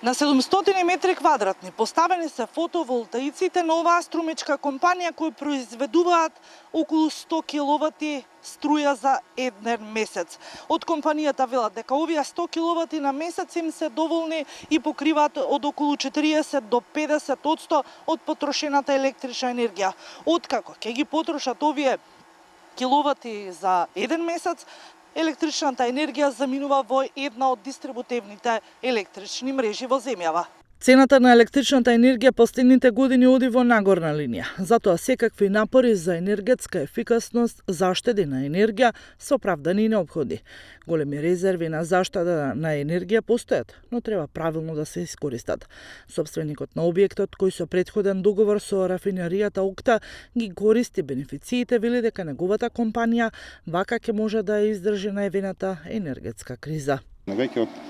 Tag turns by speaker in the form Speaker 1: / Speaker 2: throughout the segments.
Speaker 1: На 700 метри квадратни поставени се фотоволтаиците на оваа струмечка компанија кои произведуваат околу 100 киловати струја за еден месец. Од компанијата велат дека овие 100 киловати на месец им се доволни и покриваат од околу 40 до 50% од потрошената електрична енергија. Откако ќе ги потрошат овие киловати за еден месец, електричната енергија заминува во една од дистрибутивните електрични мрежи во земјава. Цената на електричната енергија последните години оди во нагорна линија. Затоа секакви напори за енергетска ефикасност, заштеди на енергија се оправдани и неопходни. Големи резерви на заштеда на енергија постојат, но треба правилно да се искористат. Собственикот на објектот, кој со претходен договор со рафинеријата Окта ги користи бенефициите, вели дека неговата компанија вака ќе може да ја издржи најавената енергетска криза.
Speaker 2: Веќе од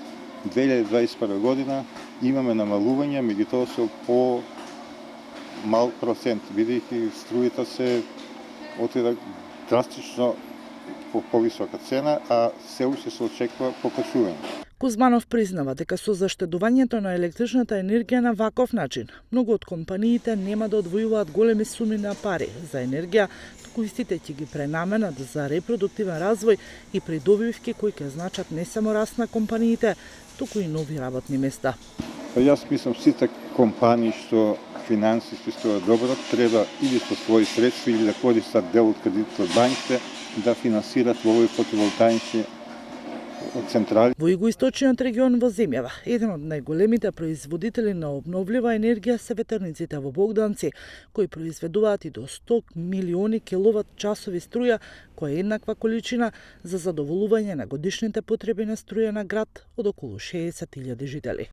Speaker 2: 2021 година имаме намалување, меѓутоа со по мал процент, бидејќи струјата се отида драстично по повисока цена, а се уште се очекува покачување.
Speaker 1: Кузманов признава дека со заштедувањето на електричната енергија на ваков начин, многу од компаниите нема да одвојуваат големи суми на пари за енергија, туку истите ќе ги пренаменат за репродуктивен развој и придобивки кои ќе значат не само раст на компаниите, туку и нови работни места.
Speaker 2: Јас мислам сите компании што финансиски стојат добро, треба или со своји средства или да користат дел од кредитот од банките да финансират во овој фотоволтаични централи.
Speaker 1: Во југоисточниот регион во земјава, еден од најголемите производители на обновлива енергија се ветерниците во Богданци, кои произведуваат и до 100 милиони киловат часови струја, која е еднаква количина за задоволување на годишните потреби на струја на град од околу 60.000 жители.